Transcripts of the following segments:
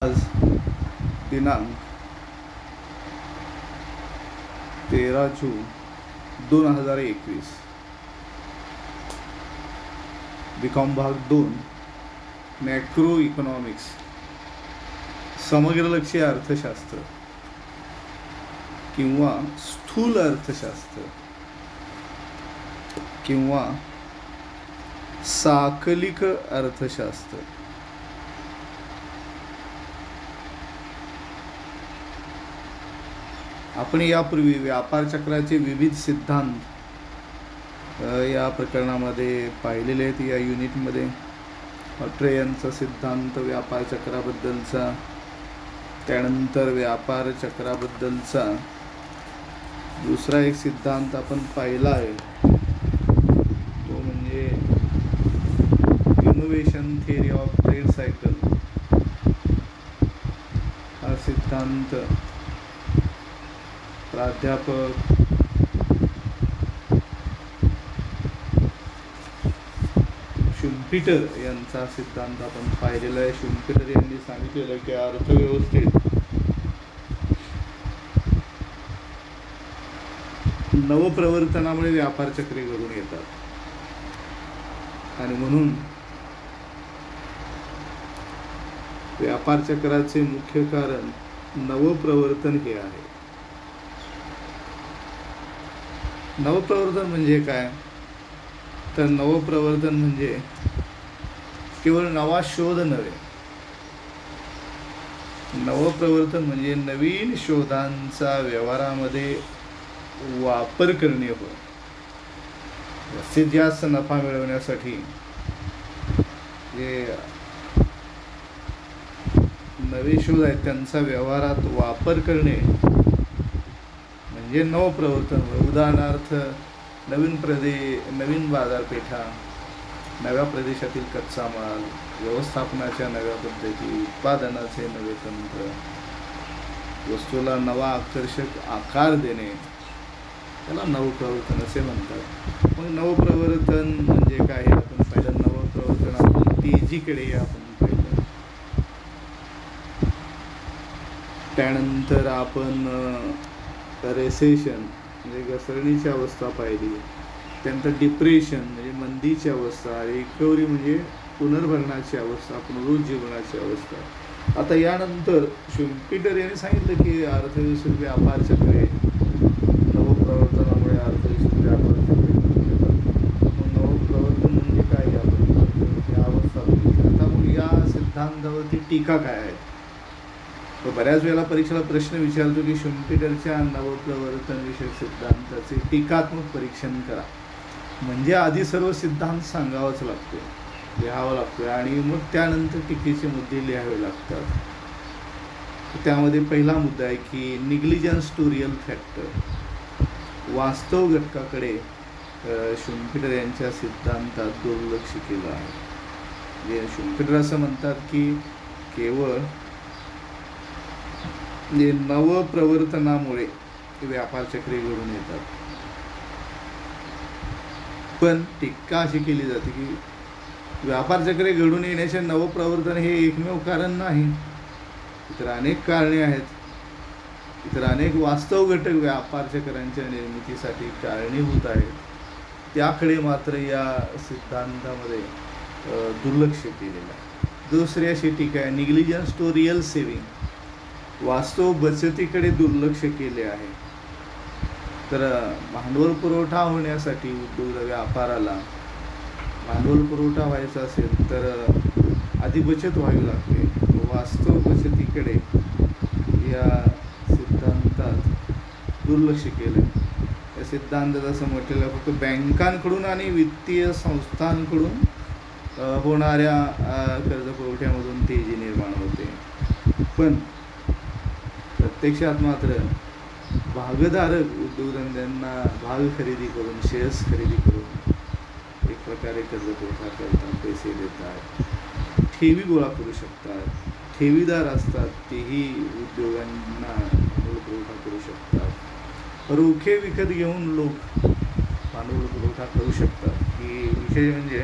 आज दिनांक 13 जून 2021 बीकॉम भाग 2 मॅक्रो इकॉनॉमिक्स समग्रलक्षी अर्थशास्त्र किंवा स्थूल अर्थशास्त्र किंवा साकलिक अर्थशास्त्र. आपण यापूर्वी व्यापार चक्राचे विविध सिद्धांत या प्रकरणामध्ये पाहिलेले आहेत. या युनिटमध्ये ट्रेयनचा सिद्धांत व्यापार चक्राबद्दलचा, त्यानंतर व्यापार चक्राबद्दलचा दुसरा एक सिद्धांत आपण पाहिला आहे, तो म्हणजे innovation theory of trade cycle. हा सिद्धांत प्राध्यापक शुम्पीटर यांचा सिद्धांत आपण पाहिलेला आहे. शुम्पीटर यांनी सांगितलेलं की अर्थव्यवस्थेत नवप्रवर्तनामुळे व्यापार चक्रे घडून येतात आणि म्हणून व्यापार चक्राचे मुख्य कारण नवप्रवर्तन हे आहे. नवप्रवर्तन म्हणजे काय? तर नवप्रवर्तन म्हणजे केवळ नवा शोध नव्हे. नवप्रवर्तन म्हणजे नवीन शोधांचा व्यवहारामध्ये वापर करणे होय. जास्तीत जास्त नफा मिळवण्यासाठी जे नवे शोध आहेत त्यांचा व्यवहारात वापर करणे म्हणजे नवप्रवर्तन. उदाहरणार्थ नवीन बाजारपेठा, नव्या प्रदेशातील कच्चा माल, व्यवस्थापनाच्या नव्या पद्धती, उत्पादनाचे नवे तंत्र, वस्तूला नवा आकर्षक आकार देणे, त्याला नवप्रवर्तन असे म्हणतात. मग नवप्रवर्तन म्हणजे काय हे आपण पाहिलं. नवप्रवर्तन आपण तेजीकडे आपण पाहिलं. त्यानंतर आपण रेसेशन म्हणजे घसरणीची अवस्था पाहिली. त्यानंतर डिप्रेशन म्हणजे मंदीची अवस्था, रिकव्हरी म्हणजे पुनर्भरणाची अवस्था, पुनरुज्जीवनाची अवस्था. आता यानंतर शुम्पीटर यांनी सांगितलं की अर्थव्यवस्थेत व्यापार चक्रे, नवप्रवर्तनामुळे अर्थव्यवस्थेत व्यापार चक्रे घडून येतात. नवप्रवर्तन म्हणजे काय या अवस्था. आता मग या सिद्धांतावरती टीका काय आहे? तो बऱ्याच वेळेला परीक्षेला प्रश्न विचारतो की शुम्पीटरच्या नवप्रवर्तन विषयक सिद्धांताचे टीकात्मक परीक्षण करा. म्हणजे आधी सर्व सिद्धांत सांगावाच लागतो, लिहावा लागतो आणि मग त्यानंतर टीकेचे मुद्दे लिहावे लागतात. त्यामध्ये पहिला मुद्दा आहे की निग्लिजन्स टू रिअल फॅक्टर, वास्तव घटकाकडे शुम्पीटर यांच्या सिद्धांतात दुर्लक्ष केलं आहे. म्हणजे शुम्पीटर असं म्हणतात की केवळ नवप्रवर्तनामुळे व्यापार चक्रे घडून येतात. पण टीका अशी केली जाते की व्यापार चक्रे घडून येण्याचे नवप्रवर्तन हे एकमेव कारण नाही. इतर अनेक कारणे आहेत. इतर अनेक वास्तव घटक व्यापार चक्रांच्या निर्मितीसाठी कारणीभूत आहेत. त्याकडे मात्र या सिद्धांतामध्ये दुर्लक्ष केलेलं आहे. दुसरी अशी टीका आहे निग्लिजन्स टू रिअल सेव्हिंग, वास्तव बचतीकडे दुर्लक्ष केले आहे. तर भांडवल पुरवठा होण्यासाठी उद्योग व्यापाराला भांडवल पुरवठा व्हायचा असेल तर आधी बचत व्हावी लागते. वास्तव बचतीकडे या सिद्धांतात दुर्लक्ष केलं. या सिद्धांतात असं म्हटलेलं फक्त बँकांकडून आणि वित्तीय संस्थांकडून होणाऱ्या कर्जपुरवठ्यामधून तेजी निर्माण होते. पण प्रत्यक्षात मात्र भागधारक उद्योगधंद्यांना भाग खरेदी करून, शेअर्स खरेदी करून एक प्रकारे कर्जपुरवठा करतात, पैसे देतात, ठेवी गोळा करू शकतात. ठेवीदार असतात तेही उद्योगांना पुरवठा करू शकतात. रोखे विकत घेऊन लोक भांडवल पुरवठा करू शकतात. की विषय म्हणजे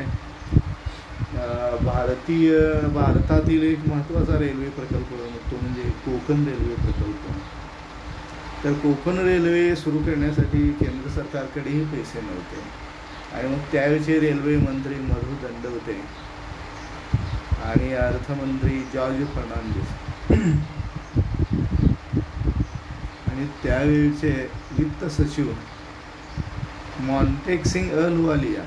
भारतातील एक महत्त्वाचा रेल्वे प्रकल्प तो म्हणजे कोकण रेल्वे प्रकल्प. तर कोकण रेल्वे सुरू करण्यासाठी केंद्र सरकारकडेही पैसे नव्हते आणि मग त्यावेळचे रेल्वे मंत्री मधु दंडवते आणि अर्थमंत्री जॉर्ज फर्नांडिस आणि त्यावेळचे वित्त सचिव मॉन्टेकसिंग अहलुवालिया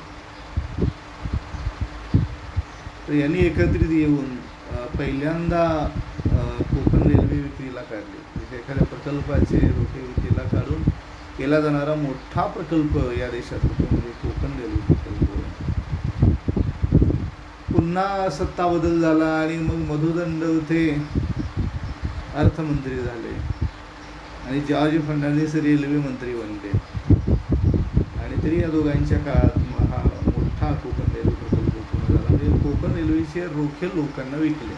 तर यांनी एकत्रित येऊन पहिल्यांदा कोकण रेल्वे विक्रीला काढली. म्हणजे एखाद्या प्रकल्पाचे रोखे विक्रीला काढून केला जाणारा मोठा प्रकल्प या देशात होतो म्हणजे कोकण रेल्वे प्रकल्प. पुन्हा सत्ता बदल झाला आणि मग मधु दंडवते अर्थमंत्री झाले आणि जॉर्ज फर्नांडिस रेल्वे मंत्री बनले आणि तरी या दोघांच्या काळात हा मोठा कोकण रेल्वे प्रकल्प पूर्ण झाला. म्हणजे कोकण रेल्वेचे रोखे लोकांना विकले,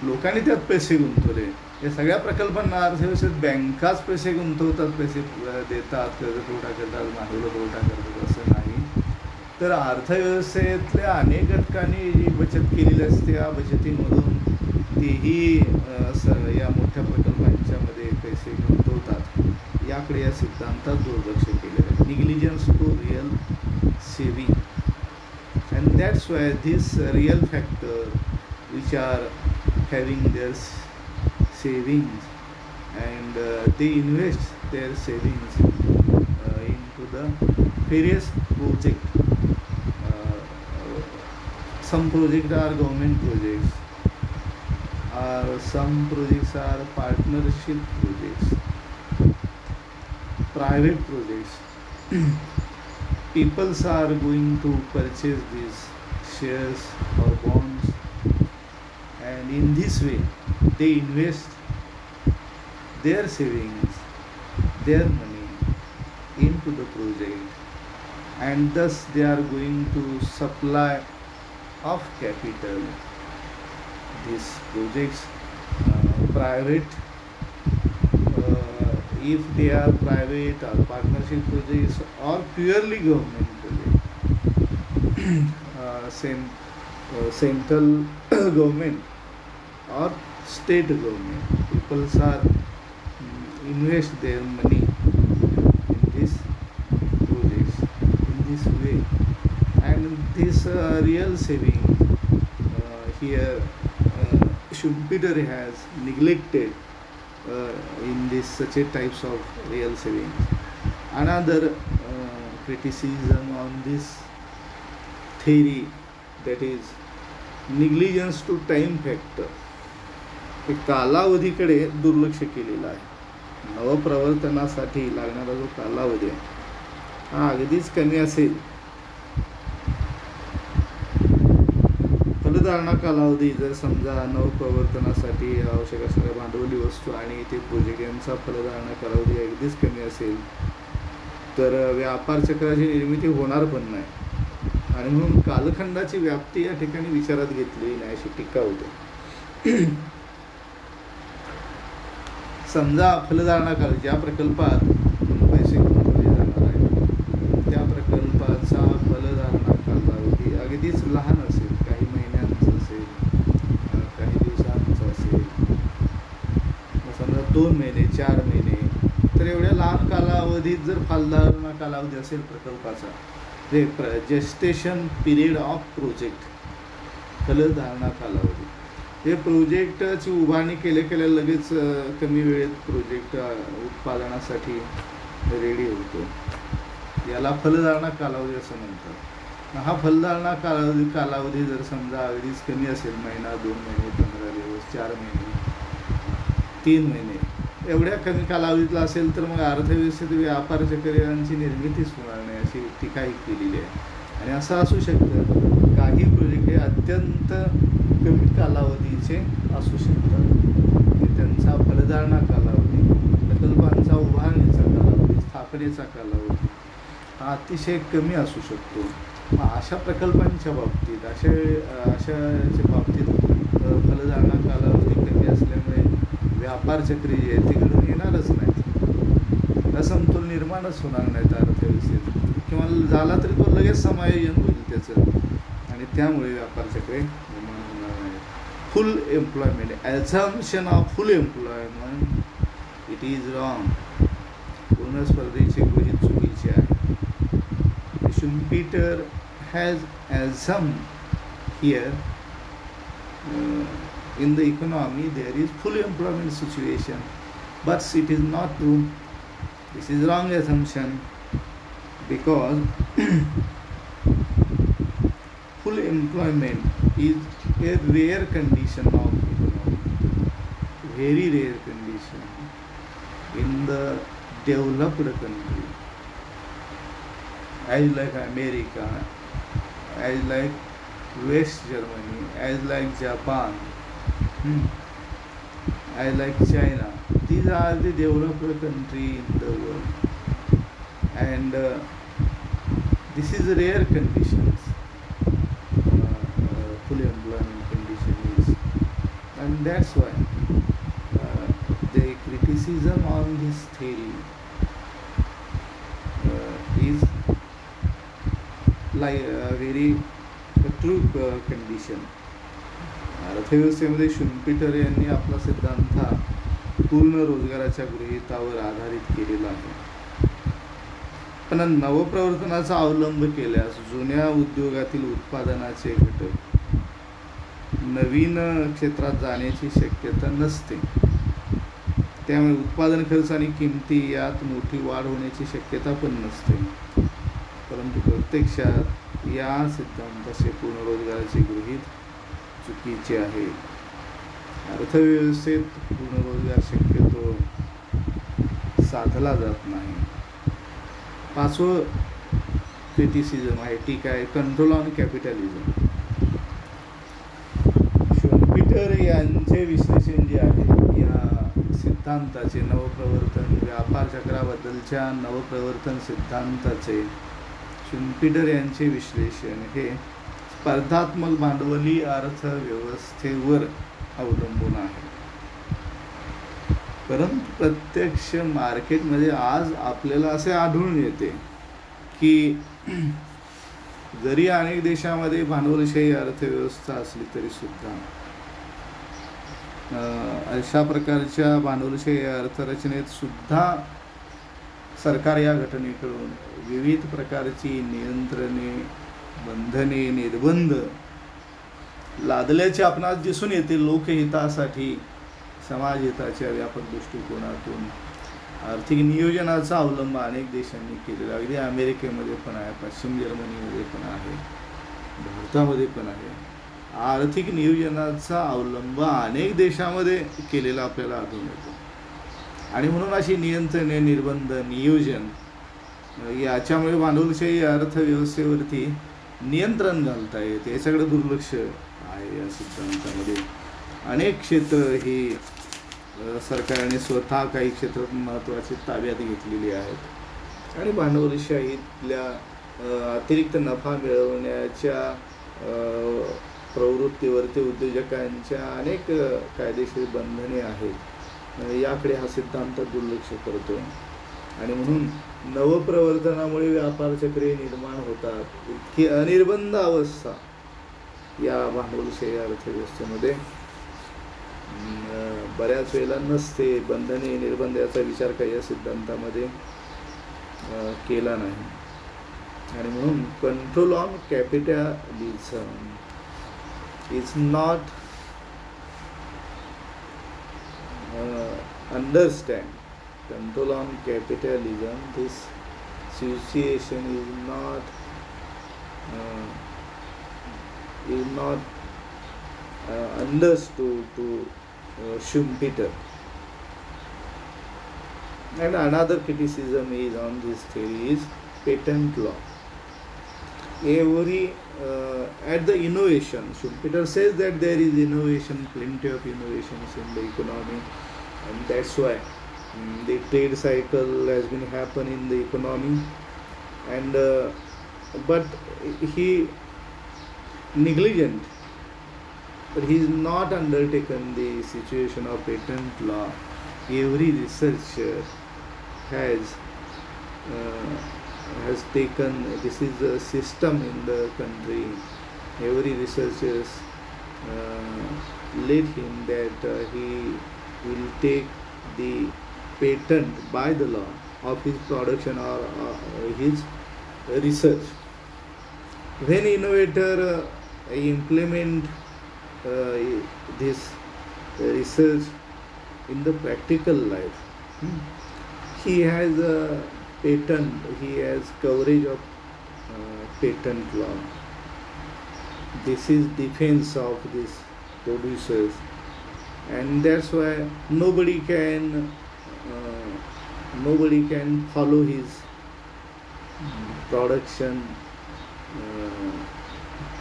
लोकांनी त्यात पैसे गुंतवले. या सगळ्या प्रकल्पांना अर्थव्यवस्थेत बँकाच पैसे गुंतवतात, पैसे देतात, कर्ज पुरवठा करतात, भांडवल पुरवठा करतात असं नाही. तर अर्थव्यवस्थेतल्या अनेक घटकांनी जी बचत केलेली असते त्या बचतीमधून तेही या मोठ्या प्रकल्पांच्यामध्ये पैसे गुंतवतात. याकडे या सिद्धांतात दुर्लक्ष केलेलं आहे. Negligence to real saving and that's why this real factor which are having their savings and they invest their savings into the various projects. Some projects are government projects, or some projects are partnership projects, private projects. Peoples are going to purchase these shares or bonds, and in this way they invest their savings, their money into the project, and thus they are going to supply of capital. These projects private, if they are private or partnership projects or purely government projects, central government or state government, people are invest their money in these projects in this way, and this real saving here Schumpeter has neglected in this such a types of real savings. Another criticism on this theory, that is negligence to time factor. हे कालावधीकडे दुर्लक्ष केलेलं आहे. नवप्रवर्तनासाठी लागणारा जो कालावधी आहे हा अगदीच कमी असेल. फलधारणा कालावधी जर समजा नवप्रवर्तनासाठी आवश्यक असणाऱ्या भांडवली वस्तू आणि ते प्रोजेक्ट यांचा फलधारणा कालावधी अगदीच कमी असेल तर व्यापार चक्राची निर्मिती होणार पण नाही आणि म्हणून कालखंडाची व्याप्ती या ठिकाणी विचारात घेतली नाही अशी टीका होते. समजा फलधारणा काल ज्या प्रकल्पात पैसे गुंतवले जाणार आहे त्या प्रकल्पाचा फलधारणा कालावधी अगदीच लहान असेल, काही महिन्यांचं असेल, काही दिवसांचं असेल, समजा 2 महिने 4 महिने. तर एवढ्या लहान कालावधीत जर फलधारणा कालावधी असेल प्रकल्पाचा, जे जेस्टेशन पिरियड ऑफ प्रोजेक्ट, फलधारणा कालावधी, हे प्रोजेक्टची उभारणी केल्या लगेच कमी वेळेत प्रोजेक्ट उत्पादनासाठी रेडी होतो, याला फलधारणा कालावधी असं म्हणतात. हा फलधारणा कालावधी जर समजा अगदीच कमी असेल, महिना 2 महिने 15 दिवस 4 महिने 3 महिने एवढ्या कमी कालावधीतला असेल तर मग अर्थव्यवस्थेत व्यापार चक्रांची निर्मितीच होणार नाही अशी टीकाही केलेली आहे. आणि असं असू शकतं काही प्रोजेक्ट हे अत्यंत कमी कालावधीचे असू शकतात. त्यांचा फलधारणा कालावधी, प्रकल्पांचा उभारणीचा कालावधी, स्थापनेचा कालावधी हा अतिशय कमी असू शकतो. मग अशा प्रकल्पांच्या बाबतीत अशाच्या बाबतीत फलधारणा कालावधी कमी असल्यामुळे व्यापार चक्री जे आहे ते घडून येणारच नाहीत, असमतोल निर्माणच होणार नाहीत अर्थव्यवस्थेत, किंवा झाला तरी तो लगेच समायोजन होईल त्याचं आणि त्यामुळे व्यापार चक्रे निर्माण होणार नाहीत. full employment, assumption of full employment, it is wrong. पूर्ण स्पर्धेचे गृहीत चुकीचे आहे. Schumpeter has assumed here in the economy there is full employment situation, but it is not true. This is wrong assumption, because full employment is a rare condition of economy, very rare condition in the developed country, as like America, as like West Germany, as like Japan, as like China. These are the developed country in the world, and this is rare conditions. Full employment condition is, and that's why the criticism on this theory is like a very true condition. अर्थव्यवस्थेमध्ये Schumpeter यांनी आपला सिद्धांत हा पूर्ण रोजगाराच्या गृहीतावर आधारित केलेला आहे. पण नवप्रवर्तनाचा अवलंब केल्यास जुन्या उद्योगातील उत्पादनाचे घटक नवीन क्षेत्रात जाण्याची शक्यता नसते. त्यामुळे उत्पादन खर्च आणि किमती यात मोठी वाढ होण्याची शक्यता पण नसते. परंतु प्रत्यक्षात या सिद्धांताचे पूर्ण रोजगाराचे गृहीत चुकीचे आहे. अर्थव्यवस्थेत पूर्ण रोजगार शक्यतो साधला जात नाही. पाचवं क्रिटिसिझम आहे, टीका आहे, कंट्रोल ऑन कॅपिटलिझम. शुम्पीटर यांचे विश्लेषण जे आहे या सिद्धांताचे, नवप्रवर्तन व्यापार चक्राबद्दलच्या नवप्रवर्तन सिद्धांताचे शुम्पीटर यांचे विश्लेषण हे स्पर्धात्मक भांडवली अर्थव्यवस्थेवर अवलंबून आहे. परंतु प्रत्यक्ष मार्केटमध्ये आज आपल्याला असे आढळून येते की जरी अनेक देशामध्ये भांडवलशाही अर्थव्यवस्था असली तरी सुद्धा अशा प्रकारच्या भांडवलशाही अर्थरचनेत सुद्धा सरकार या घटनेकडून विविध प्रकारची नियंत्रणे, बंधने, निर्बंध लादल्याचे आपणास दिसून येते. लोकहितासाठी, समाजहिताच्या व्यापक दृष्टिकोनातून आर्थिक नियोजनाचा अवलंब अनेक देशांनी केलेला, अगदी अमेरिकेमध्ये पण आहे, पश्चिम जर्मनीमध्ये पण आहे, भारतामध्ये पण आहे. आर्थिक नियोजनाचा अवलंब अनेक देशामध्ये केलेला आपल्याला आढळून येतो. आणि म्हणून अशी नियंत्रणे, निर्बंध, नियोजन याच्यामुळे भांडवलशाही अर्थव्यवस्थेवरती नियंत्रण घालता येते. याच्याकडे दुर्लक्ष आहे या सिद्धांतामध्ये. अनेक क्षेत्र ही सरकारने स्वतः काही क्षेत्र महत्त्वाचे ताब्यात घेतलेली आहेत आणि भांडवलशाहीतल्या अतिरिक्त नफा मिळवण्याच्या प्रवृत्तीवरती उद्योजकांच्या अनेक कायदेशीर बंधने आहेत. याकडे हा सिद्धांत दुर्लक्ष करतो आणि म्हणून नवप्रवर्तनामुळे व्यापार चक्रे निर्माण होतात. इतकी अनिर्बंध अवस्था या भांडवलशाही अर्थव्यवस्थेमध्ये बऱ्याच वेळेला नसते. बंधने, निर्बंध याचा विचार काही या सिद्धांतामध्ये केला नाही. आणि म्हणून control on capitalism is not understand. Control on capitalism, this situation is not understood to Schumpeter. And another criticism is on this theory is patent law. Every at the innovation, Schumpeter says that there is innovation, plenty of innovations in the economy, and that's why the trade cycle has been happen in the economy. And but he negligent, but he is not undertaken the situation of patent law. Every researcher has taken, this is a system in the country. Every researchers let him that he will take the patent by the law of his production or his research. When innovator implement this research in the practical life, he has a patent, he has coverage of patent law. This is defense of these producers, and that's why nobody can follow his production,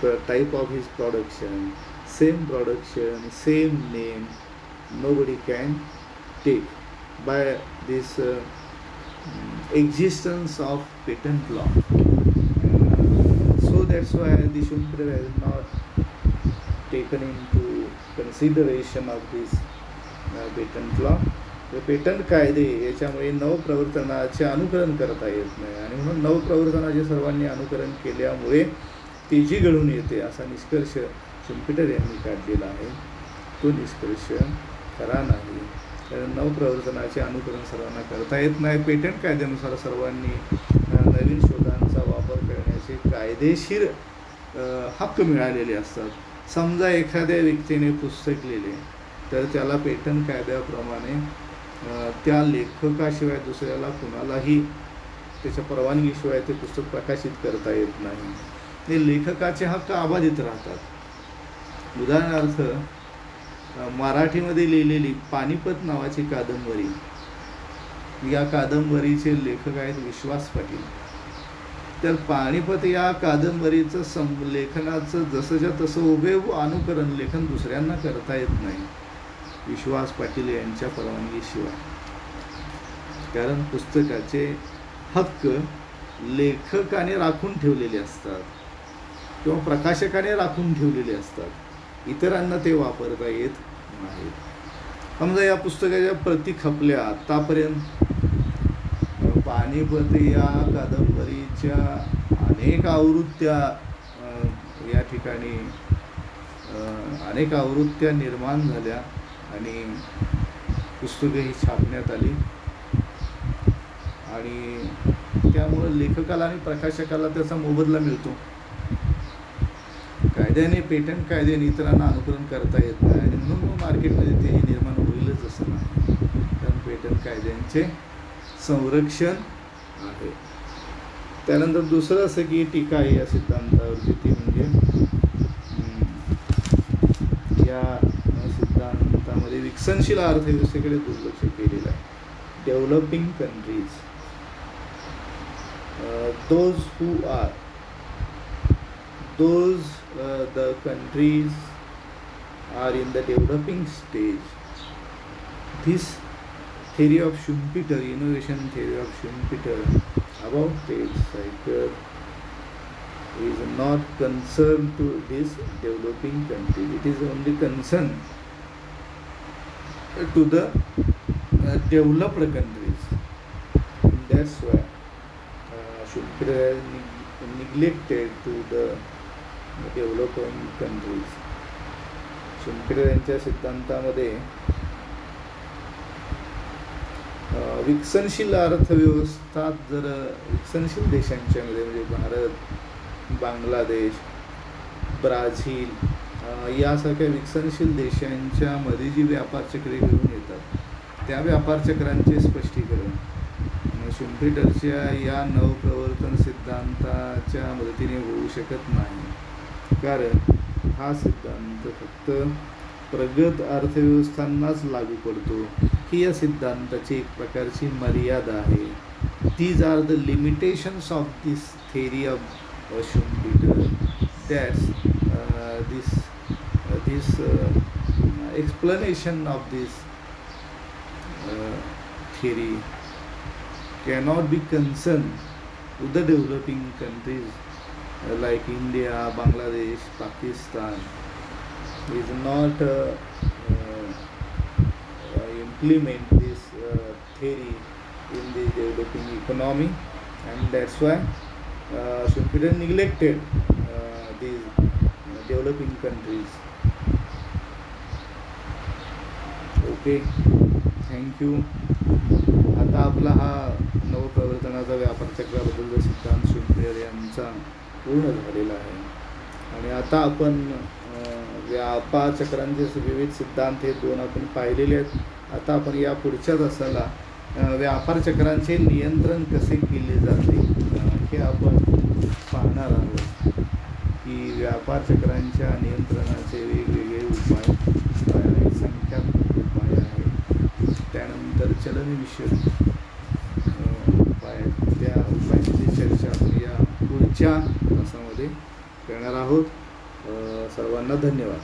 the type of his production, same name, nobody can take by this existence of patent law. So that's why the Schumpeter has not taken into consideration of this patent law. Patent कायदे याच्यामुळे नवप्रवर्तनाचे अनुकरण करता येत नाही, आणि म्हणून नवप्रवर्तनाचे सर्वांनी अनुकरण केल्यामुळे तेजी घडून येते असा निष्कर्ष शुम्पेटर यांनी काढलेला आहे. तो निष्कर्ष खरा नाही, कारण नवप्रवर्तनाचे अनुकरण सर्वांना करता येत नाही. पेटंट कायद्यानुसार सर्वांनी नवीन शोधांचा वापर करण्याचे कायदेशीर हक्क मिळालेले असतात. समजा एखाद्या व्यक्तीने पुस्तक लिहिले तर त्याला पेटंट कायद्याप्रमाणे त्या लेखकाशिवाय दुसऱ्याला कुणालाही त्याच्या परवानगीशिवाय ते पुस्तक प्रकाशित करता येत नाही. हे लेखकाचे हक्क अबाधित राहतात. उदाहरणार्थ, मराठीमध्ये लिहिलेली पानिपत नावाची कादंबरी, या कादंबरीचे लेखक आहेत विश्वास पाटील. तर पानिपत या कादंबरीचं लेखनाचं जसंच्या तसं हुबेहूब अनुकरण लेखन दुसऱ्यांना करता येत नाही विश्वास पाटील यांच्या परवानगीशिवाय, कारण पुस्तकाचे हक्क लेखकाने राखून ठेवलेले असतात किंवा प्रकाशकाने राखून ठेवलेले असतात, इतरांना ते वापरता येत नाहीत. समजा या पुस्तकाच्या प्रती खपल्या आत्तापर्यंत पानिपत या कादंबरीच्या अनेक आवृत्त्या या ठिकाणी अनेक आवृत्त्या निर्माण झाल्या आणि पुस्तकं ही छापण्यात आली, आणि त्यामुळं लेखकाला आणि प्रकाशकाला त्याचा मोबदला मिळतो. कायद्याने, पेटंट कायद्याने इतरांना अनुकरण करता येत नाही, आणि म्हणून मार्केटमध्ये ते निर्माण होईलच असं नाही, कारण पेटंट कायद्यांचे संरक्षण आहे. त्यानंतर दुसरं असं की टीका आहे या सिद्धांतावरची, ती म्हणजे या सिद्धांतामध्ये विकसनशील अर्थव्यवस्थेकडे दुर्लक्ष केलेलं आहे. Developing countries, the countries are in the developing stage. This theory of Schumpeter, innovation theory of Schumpeter about trade cycle is not concerned to this developing country. It is only concerned to the developed countries. That's why Schumpeter has neglected to the developing countries. Schumpeter यांच्या सिद्धांतामध्ये विकसनशील अर्थव्यवस्था जर विकसनशील देशांच्यामध्ये म्हणजे Bharat, Bangladesh, Brazil यासारख्या विकसनशील देशांच्यामध्ये जी व्यापार चक्रे घेऊन येतात त्या व्यापार चक्रांचे स्पष्टीकरण शुम्पेटरच्या या नवप्रवर्तन सिद्धांताच्या मदतीने होऊ शकत नाही, कारण हा सिद्धांत फक्त प्रगत अर्थव्यवस्थांनाच लागू पडतो, ही या सिद्धांताची एक प्रकारची मर्यादा आहे. These are the limitations of this theory of Schumpeter. That's this explanation of this theory cannot be concerned with the developing countries like India, Bangladesh, Pakistan. Is not implement this theory in the developing economy, and that's why Schumpeter neglected these developing countries. Okay, thank you. आता आपला हा नवप्रवर्तनाचा व्यापार चक्राबद्दलचा सिद्धांत शुभ्रेर यांचा पूर्ण झालेला आहे. आणि आता आपण व्यापार चक्रांचे विविध सिद्धांत हे 2 आपण पाहिलेले आहेत. आता आपण या पुढच्या तासाला व्यापार चक्रांचे नियंत्रण कसे केले जाते हे आपण पाहणार आहोत. की व्यापार चक्रांच्या नियंत्रणाचे वेगवेगळे उपाय काय आहेत, संख्यात्मक उपाय आहेत, त्यानंतर चलनविषयक उपाय आहेत. त्या उपायांची चर्चा आपण या पुढच्या तासामध्ये करणार आहोत. सर्वांना धन्यवाद.